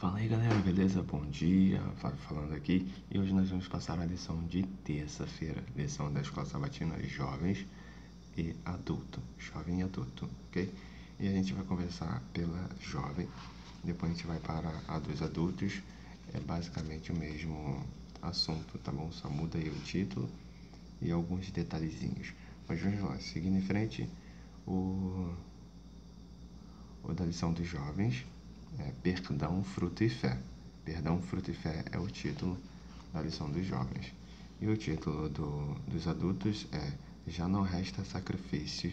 Fala aí galera, beleza? Bom dia, Flávio falando aqui. E hoje nós vamos passar a lição de terça-feira, lição da Escola Sabatina Jovens e Adulto, jovem e adulto, ok? E a gente vai conversar pela jovem, depois a gente vai para a dos adultos, é basicamente o mesmo assunto, tá bom? Só muda aí o título e alguns detalhezinhos. Mas vamos lá, seguindo em frente, o da lição dos jovens é Perdão, Fruto e Fé. Perdão, Fruto e Fé é o título da lição dos jovens. E o título dos adultos é Já não resta sacrifício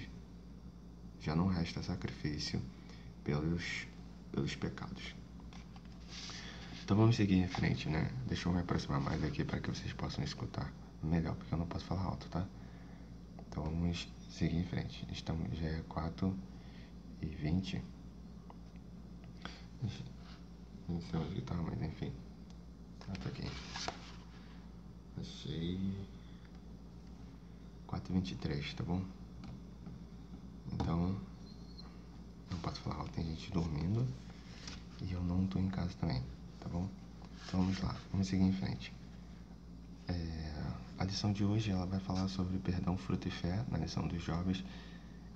pelos pecados. Então vamos seguir em frente, né? Deixa eu me aproximar mais aqui para que vocês possam escutar melhor, porque eu não posso falar alto, tá? Então vamos seguir em frente. Já é 4h20. Não sei onde tá, mas enfim. Tá aqui. Achei 4h23, tá bom? Então, não posso falar alto, tem gente dormindo e eu não tô em casa também, tá bom? Então vamos lá, vamos seguir em frente. A lição de hoje ela vai falar sobre perdão, fruto e fé na lição dos jovens,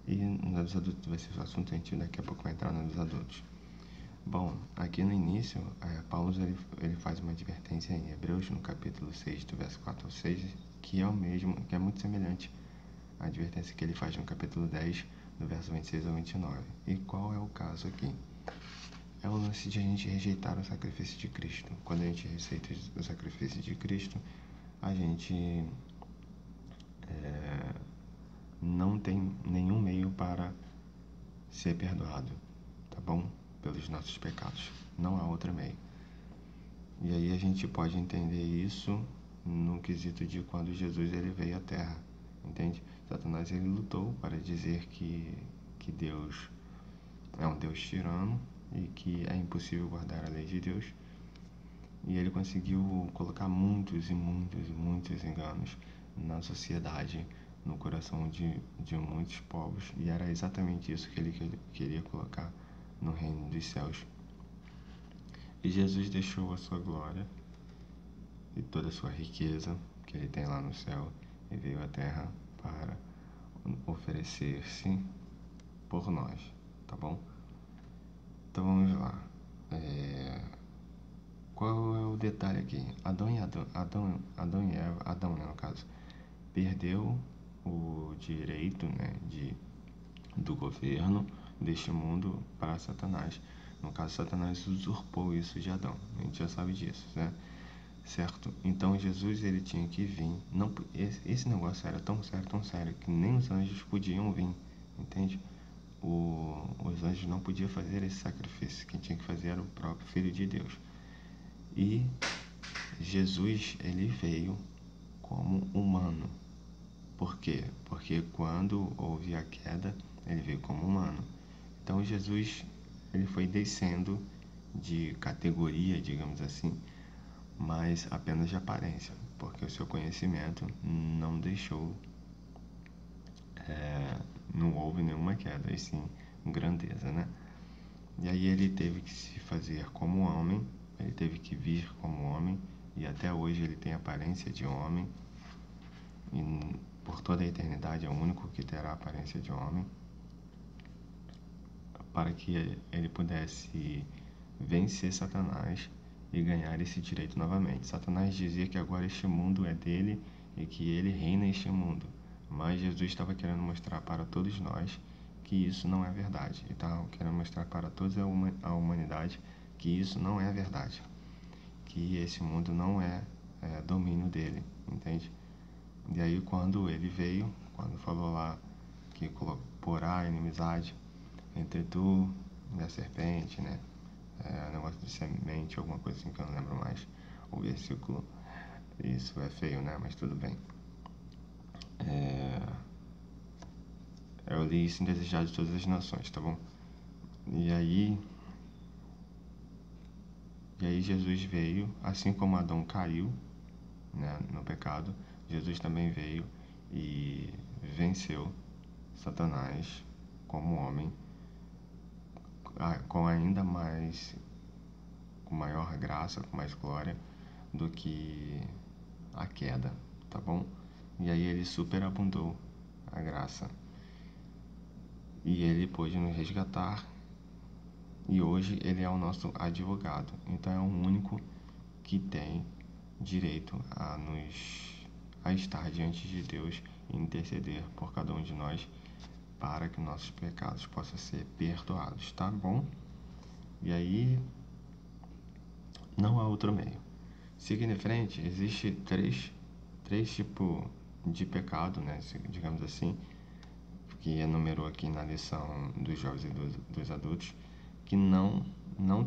e na dos adultos vai ser o assunto, a gente daqui a pouco vai entrar na dos adultos. Bom, aqui no início, Paulo ele faz uma advertência em Hebreus, no capítulo 6, do verso 4 ao 6, que é o mesmo, que é muito semelhante à advertência que ele faz no capítulo 10, do verso 26 ao 29. E qual é o caso aqui? É o lance de a gente rejeitar o sacrifício de Cristo. Quando a gente rejeita o sacrifício de Cristo, a gente não tem nenhum meio para ser perdoado, tá bom? Pelos nossos pecados. Não há outro meio. E aí a gente pode entender isso no quesito de quando Jesus ele veio à Terra, entende? Satanás ele lutou para dizer que Deus é um Deus tirano e que é impossível guardar a lei de Deus. E ele conseguiu colocar muitos enganos na sociedade, no coração de muitos povos. E era exatamente isso que ele queria colocar no reino dos céus. E Jesus deixou a sua glória e toda a sua riqueza que ele tem lá no céu e veio à terra para oferecer-se por nós, tá bom? Então vamos lá. Qual é o detalhe aqui? Adão, né, no caso, perdeu o direito, né, do governo deste mundo para Satanás. No caso, Satanás usurpou isso de Adão. A gente já sabe disso, né? Certo? Então Jesus ele tinha que vir. Não, esse negócio era tão sério que nem os anjos podiam vir, entende? Os anjos não podiam fazer esse sacrifício. Quem tinha que fazer era o próprio Filho de Deus. E Jesus ele veio como humano. Por quê? Porque quando houve a queda, ele veio como humano. Então Jesus ele foi descendo de categoria, digamos assim, mas apenas de aparência, porque o seu conhecimento não deixou, não houve nenhuma queda, e sim grandeza, né? E aí ele teve que se fazer como homem, ele teve que vir como homem, e até hoje ele tem aparência de homem, e por toda a eternidade é o único que terá a aparência de homem, para que ele pudesse vencer Satanás e ganhar esse direito novamente. Satanás dizia que agora este mundo é dele e que ele reina este mundo, mas Jesus estava querendo mostrar para todos nós que isso não é verdade. Ele estava querendo mostrar para toda a humanidade que isso não é verdade, que esse mundo não é domínio dele, entende? E aí quando ele veio, quando falou lá que porá inimizade entre tu e a serpente, né? Negócio de semente, alguma coisa assim que eu não lembro mais o versículo. Isso é feio, né? Mas tudo bem. Eu li isso em Desejado de Todas as Nações, tá bom? E aí Jesus veio, assim como Adão caiu, né, no pecado, Jesus também veio e venceu Satanás como homem, com ainda mais com maior graça, com mais glória do que a queda, tá bom? E aí ele superabundou a graça. E ele pôde nos resgatar. E hoje ele é o nosso advogado. Então é o único que tem direito a estar diante de Deus e interceder por cada um de nós para que nossos pecados possam ser perdoados, tá bom? E aí não há outro meio. Seguindo em frente, existe três tipos de pecado, né? Digamos assim, que enumerou aqui na lição dos jovens e dos adultos, que não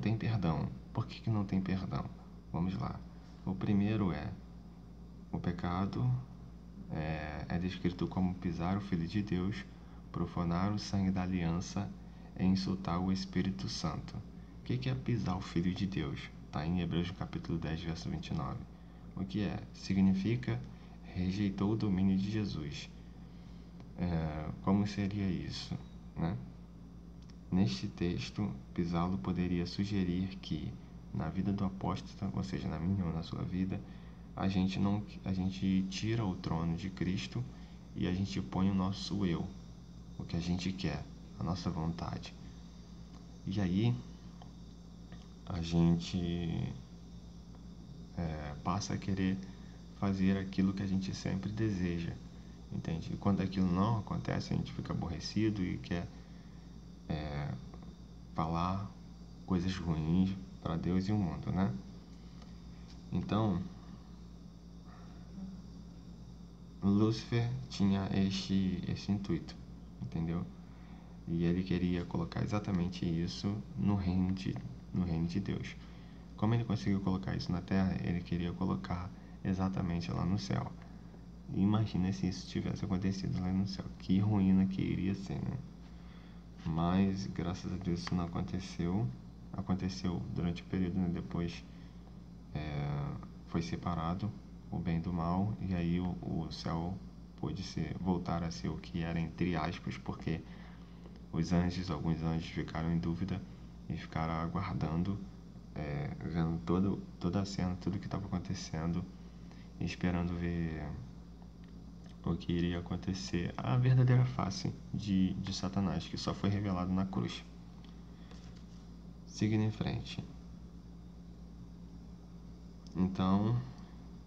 tem perdão. Por que não tem perdão? Vamos lá. O primeiro o pecado é descrito como pisar o Filho de Deus, profanar o sangue da aliança e insultar o Espírito Santo. O que é pisar o Filho de Deus? Está em Hebreus capítulo 10, verso 29. O que é? Significa rejeitou o domínio de Jesus. Como seria isso, né? Neste texto, pisá-lo poderia sugerir que, na vida do apóstolo, ou seja, na minha ou na sua vida, a gente tira o trono de Cristo e a gente põe o nosso eu, o que a gente quer, a nossa vontade. E aí, a gente passa a querer fazer aquilo que a gente sempre deseja, entende? E quando aquilo não acontece, a gente fica aborrecido e quer falar coisas ruins para Deus e o mundo, né? Então, Lúcifer tinha este intuito, entendeu? E ele queria colocar exatamente isso no reino de Deus. Como ele conseguiu colocar isso na terra, ele queria colocar exatamente lá no céu. Imagina se isso tivesse acontecido lá no céu. Que ruína que iria ser, né? Mas, graças a Deus, isso não aconteceu. Aconteceu durante o período, né? Depois foi separado o bem do mal. E aí o céu pôde voltar a ser o que era, entre aspas, porque alguns anjos ficaram em dúvida e ficaram aguardando, vendo toda a cena, tudo que estava acontecendo, e esperando ver o que iria acontecer, a verdadeira face de Satanás, que só foi revelado na cruz. Seguindo em frente. Então,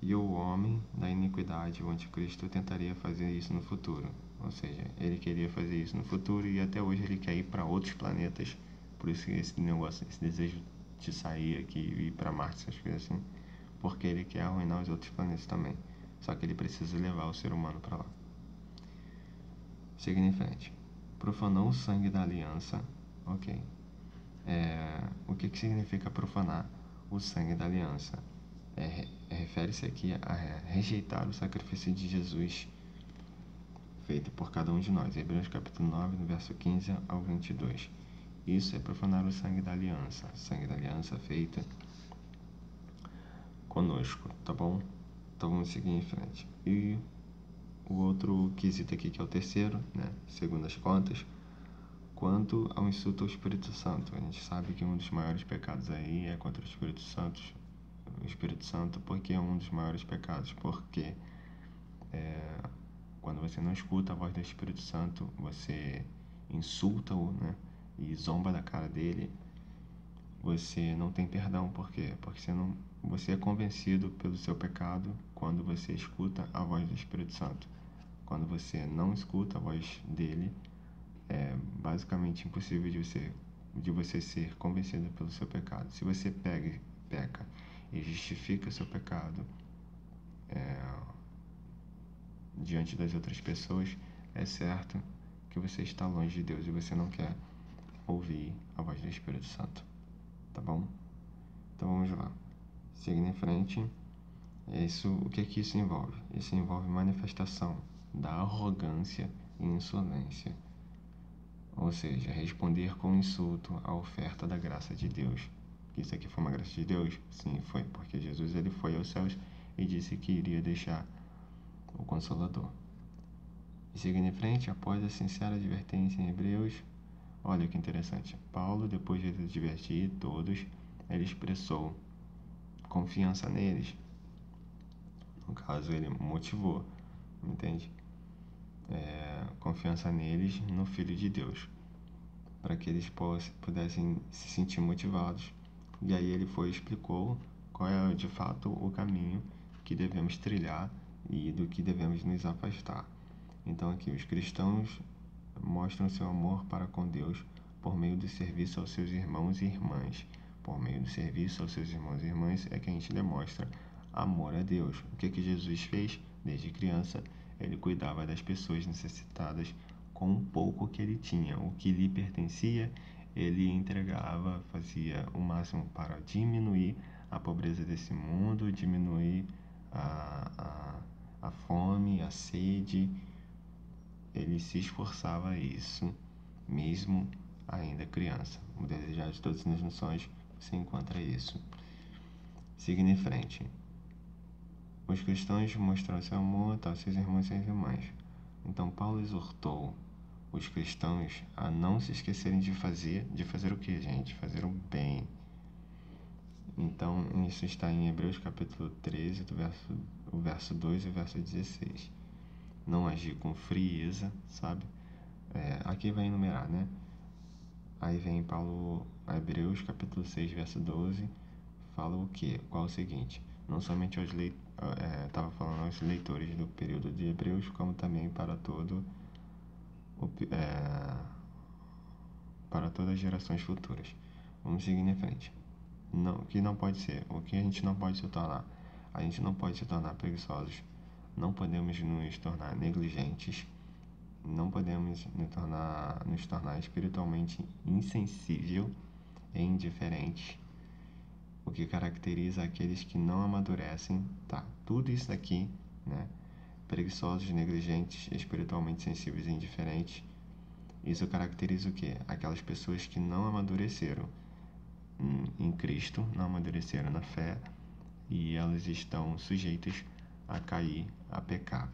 e o homem da iniquidade, o anticristo, tentaria fazer isso no futuro. Ou seja, ele queria fazer isso no futuro e até hoje ele quer ir para outros planetas. Por isso que esse desejo de sair aqui e ir para Marte, essas coisas assim. Porque ele quer arruinar os outros planetas também. Só que ele precisa levar o ser humano para lá. Seguindo em frente. Profanou o sangue da aliança. Ok. O que significa profanar o sangue da aliança? Refere-se aqui a rejeitar o sacrifício de Jesus feito por cada um de nós. Hebreus capítulo 9, no verso 15 ao 22. Isso é profanar o sangue da aliança. Sangue da aliança feita conosco, tá bom? Então vamos seguir em frente. E o outro quesito aqui, que é o terceiro, né? Segundo as contas, quanto ao insulto ao Espírito Santo. A gente sabe que um dos maiores pecados aí é contra o Espírito Santo, porque é um dos maiores pecados, porque quando você não escuta a voz do Espírito Santo, você insulta-o, né? E zomba da cara dele, você não tem perdão. Por quê? Porque você é convencido pelo seu pecado quando você escuta a voz do Espírito Santo. Quando você não escuta a voz dele, é basicamente impossível de você ser convencido pelo seu pecado. Se você peca e justifica seu pecado diante das outras pessoas, é certo que você está longe de Deus e você não quer ouvir a voz do Espírito Santo, tá bom? Então vamos lá. Seguindo em frente, o que isso envolve? Isso envolve manifestação da arrogância e insolência. Ou seja, responder com insulto à oferta da graça de Deus. Isso aqui foi uma graça de Deus? Sim, foi, porque Jesus ele foi aos céus e disse que iria deixar o Consolador. E seguindo em frente, após a sincera advertência em Hebreus, olha que interessante, Paulo, depois de advertir todos, ele expressou confiança neles. No caso, ele motivou, entende? Confiança neles, no Filho de Deus, para que eles pudessem se sentir motivados. E aí ele explicou qual é de fato o caminho que devemos trilhar e do que devemos nos afastar. Então aqui os cristãos mostram seu amor para com Deus por meio do serviço aos seus irmãos e irmãs. Por meio do serviço aos seus irmãos e irmãs é que a gente demonstra amor a Deus. O que Jesus fez desde criança? Ele cuidava das pessoas necessitadas com o pouco que ele tinha. O que lhe pertencia, ele entregava, fazia o máximo para diminuir a pobreza desse mundo, diminuir a fome, a sede. Ele se esforçava a isso, mesmo ainda criança. O desejar de todas as nações, você encontra isso. Seguindo em frente. Os cristãos mostraram seu amor aos seus irmãos e suas irmãs. Então Paulo exortou os cristãos a não se esquecerem de fazer o que, gente? Fazer o bem. Então, isso está em Hebreus capítulo 13, o verso 2 e o verso 16. Não agir com frieza, sabe? Aqui vai enumerar, né? Aí vem Paulo, Hebreus capítulo 6, verso 12, fala o quê? Qual é o seguinte? Não somente aos estava falando aos leitores do período de Hebreus, como também para para todas as gerações futuras. Vamos seguir em frente. O que não pode ser? O que a gente não pode se tornar? A gente não pode se tornar preguiçosos. Não podemos nos tornar negligentes. Não podemos nos tornar espiritualmente insensível e indiferentes. O que caracteriza aqueles que não amadurecem, tá? Tudo isso aqui, né? Preguiçosos, negligentes, espiritualmente sensíveis e indiferentes. Isso caracteriza o quê? Aquelas pessoas que não amadureceram em Cristo, não amadureceram na fé, e elas estão sujeitas a cair, a pecar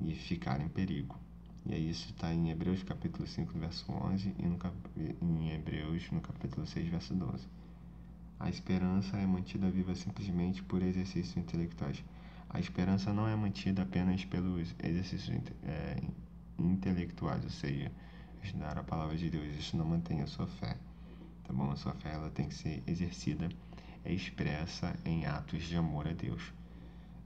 e ficar em perigo. E aí isso está em Hebreus capítulo 5, verso 11 e em Hebreus no capítulo 6, verso 12. A esperança é mantida viva simplesmente por exercícios intelectuais. A esperança não é mantida apenas pelos exercícios intelectuais, ou seja, estudar a palavra de Deus. Isso não mantém a sua fé, tá bom? A sua fé ela tem que ser exercida, expressa em atos de amor a Deus.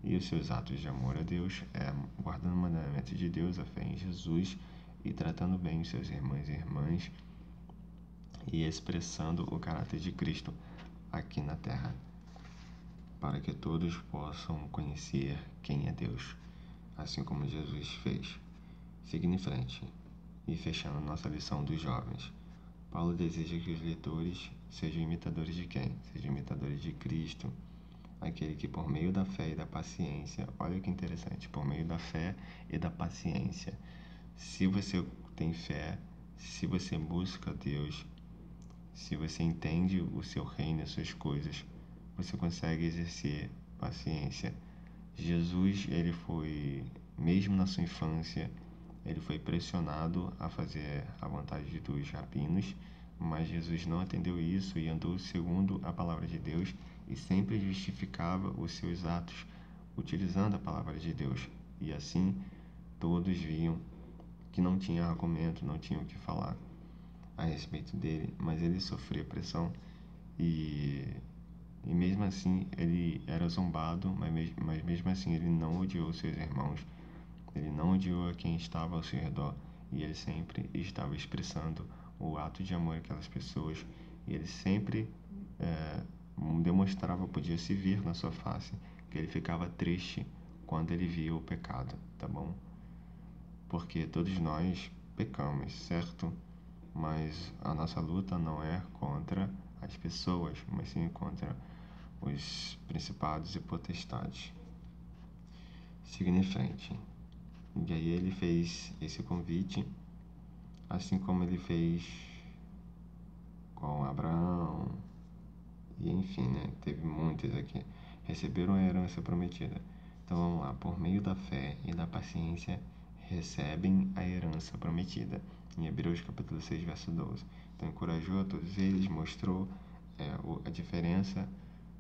E os seus atos de amor a Deus é guardando o mandamento de Deus, a fé em Jesus e tratando bem os seus irmãos e irmãs e expressando o caráter de Cristo aqui na terra, para que todos possam conhecer quem é Deus, assim como Jesus fez. Seguindo em frente e fechando nossa lição dos jovens, Paulo deseja que os leitores sejam imitadores de quem? Sejam imitadores de Cristo, aquele que por meio da fé e da paciência, olha que interessante, por meio da fé e da paciência, se você tem fé, se você busca Deus, se você entende o seu reino e as suas coisas, você consegue exercer paciência. Jesus, ele foi, mesmo na sua infância, ele foi pressionado a fazer a vontade dos rabinos, mas Jesus não atendeu isso e andou segundo a palavra de Deus e sempre justificava os seus atos utilizando a palavra de Deus. E assim todos viam que não tinha argumento, não tinha o que falar a respeito dele, mas ele sofria pressão e mesmo assim ele era zombado, mas mesmo assim ele não odiou seus irmãos, ele não odiou a quem estava ao seu redor e ele sempre estava expressando o ato de amor àquelas pessoas e ele sempre demonstrava, podia se ver na sua face, que ele ficava triste quando ele via o pecado, tá bom? Porque todos nós pecamos, certo? Mas a nossa luta não é contra as pessoas, mas sim contra os principados e potestades. Seguindo em frente. E aí ele fez esse convite, assim como ele fez com Abraão, e enfim, né? Teve muitos aqui. Receberam a herança prometida. Então vamos lá, por meio da fé e da paciência, recebem a herança prometida. Em Hebreus capítulo 6, verso 12. Então encorajou a todos eles, mostrou a diferença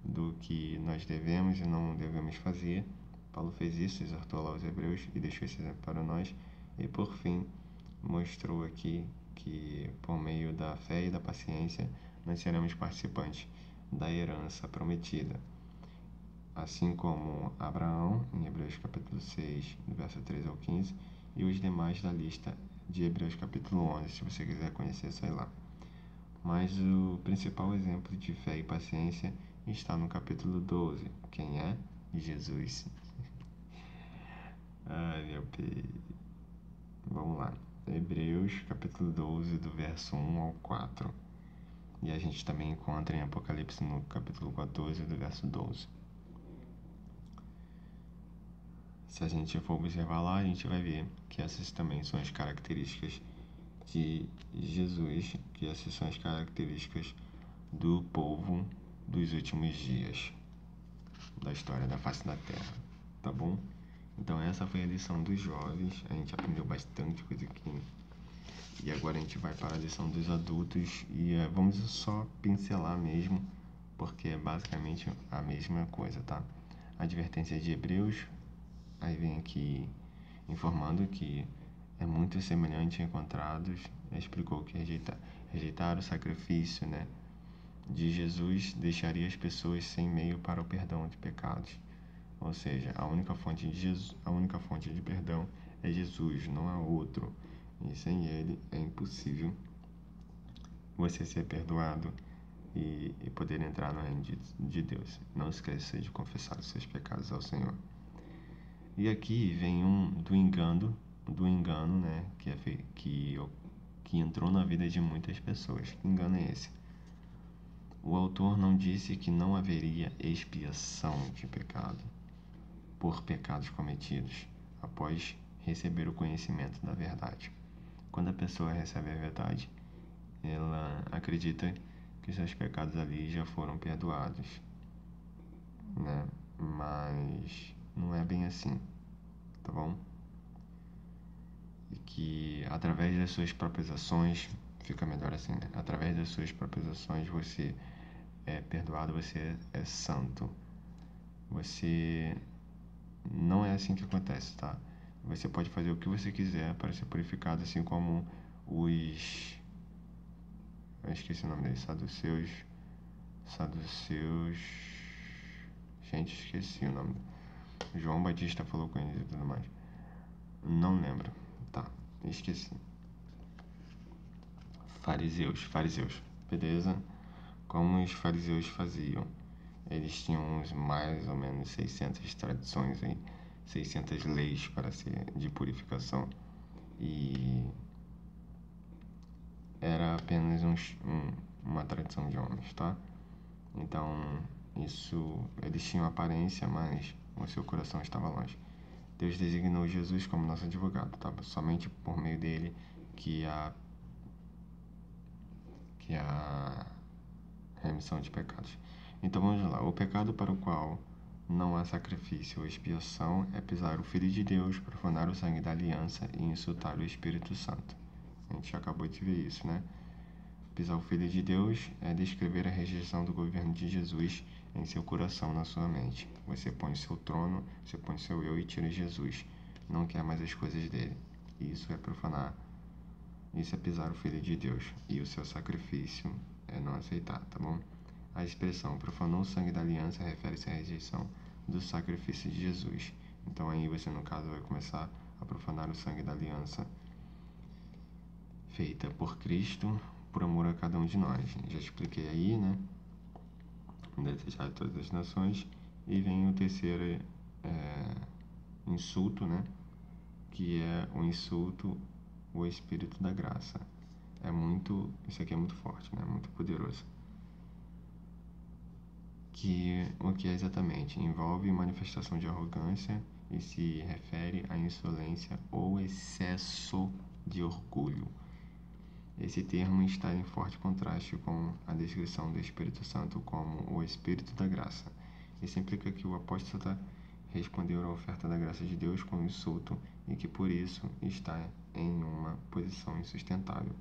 do que nós devemos e não devemos fazer. Paulo fez isso, exortou lá os hebreus e deixou esse exemplo para nós. E por fim, mostrou aqui que por meio da fé e da paciência nós seremos participantes da herança prometida. Assim como Abraão, em Hebreus capítulo 6, do verso 13 ao 15, e os demais da lista de Hebreus capítulo 11, se você quiser conhecer, sai lá. Mas o principal exemplo de fé e paciência está no capítulo 12. Quem é? Jesus. Ai, meu Deus. Vamos lá. Hebreus capítulo 12, do verso 1 ao 4. E a gente também encontra em Apocalipse no capítulo 14, do verso 12. Se a gente for observar lá, a gente vai ver que essas também são as características de Jesus, que essas são as características do povo dos últimos dias da história da face da Terra, tá bom? Então essa foi a lição dos jovens, a gente aprendeu bastante coisa aqui. E agora a gente vai para a lição dos adultos e vamos só pincelar mesmo, porque é basicamente a mesma coisa, tá? Advertência de Hebreus, aí vem aqui informando que é muito semelhante a encontrados, explicou que rejeitar o sacrifício, né, de Jesus deixaria as pessoas sem meio para o perdão de pecados. Ou seja, a única fonte de perdão é Jesus, não há outro. E sem ele é impossível você ser perdoado e poder entrar no reino de Deus. Não esqueça de confessar os seus pecados ao Senhor. E aqui vem do engano, né, que entrou na vida de muitas pessoas. Que engano é esse? O autor não disse que não haveria expiação de pecado por pecados cometidos após receber o conhecimento da verdade. Quando a pessoa recebe a verdade, ela acredita que seus pecados ali já foram perdoados, né? Mas não é bem assim, tá bom? E que através das suas próprias ações, fica melhor assim, né? Através das suas próprias ações você é perdoado, você é santo. Você não é assim que acontece, tá? Você pode fazer o que você quiser para ser purificado, assim como os... eu esqueci o nome deles, saduceus... gente, esqueci o nome. João Batista falou com eles e tudo mais. Não lembro. Tá, esqueci. Fariseus. Beleza? Como os fariseus faziam? Eles tinham mais ou menos 600 tradições aí, 600 leis para ser de purificação. E era apenas uma tradição de homens, tá? Então, eles tinham aparência, mas o seu coração estava longe. Deus designou Jesus como nosso advogado, tá? Somente por meio dele que a remissão de pecados. Então vamos lá. O pecado para o qual não há sacrifício ou expiação é pisar o Filho de Deus, profanar o sangue da aliança e insultar o Espírito Santo. A gente acabou de ver isso, né? Pisar o Filho de Deus é descrever a rejeição do governo de Jesus em seu coração, na sua mente. Você põe o seu trono, você põe o seu eu e tira Jesus. Não quer mais as coisas dele. Isso é profanar. Isso é pisar o Filho de Deus. E o seu sacrifício é não aceitar, tá bom? A expressão profanou o sangue da aliança refere-se à rejeição do sacrifício de Jesus. Então aí você, no caso, vai começar a profanar o sangue da aliança feita por Cristo, por amor a cada um de nós. Já expliquei aí, né? Desejar de todas as nações. E vem o terceiro insulto, né? Que é o insulto ao Espírito da graça. Isso aqui é muito forte, né? Muito poderoso. O que é exatamente? Envolve manifestação de arrogância e se refere à insolência ou excesso de orgulho. Esse termo está em forte contraste com a descrição do Espírito Santo como o Espírito da graça. Isso implica que o apóstata respondeu à oferta da graça de Deus com insulto e que por isso está em uma posição insustentável.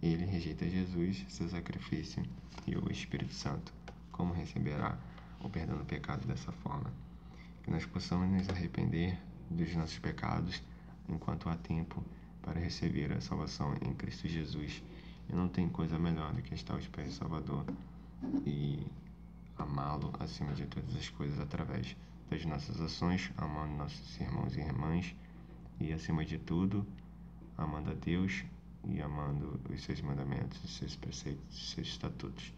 ele rejeita Jesus, seu sacrifício e o Espírito Santo, como receberá o perdão do pecado dessa forma? Que nós possamos nos arrepender dos nossos pecados enquanto há tempo para receber a salvação em Cristo Jesus. E não tem coisa melhor do que estar aos pés do Salvador e amá-lo acima de todas as coisas através das nossas ações, amando nossos irmãos e irmãs e, acima de tudo, amando a Deus e amando os seus mandamentos, os seus preceitos, os seus estatutos.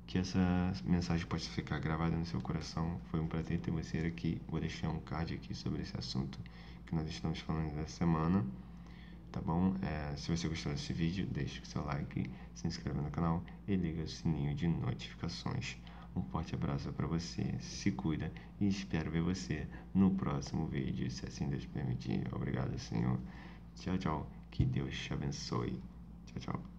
Que essa mensagem possa ficar gravada no seu coração. Foi um prazer ter você aqui. Vou deixar um card aqui sobre esse assunto que nós estamos falando dessa semana, tá bom? Se você gostou desse vídeo, deixe o seu like, se inscreva no canal e liga o sininho de notificações. Um forte abraço para você, se cuida e espero ver você no próximo vídeo, se assim Deus permitir. Obrigado, Senhor. Tchau, tchau. Que Deus te abençoe. Tchau, tchau.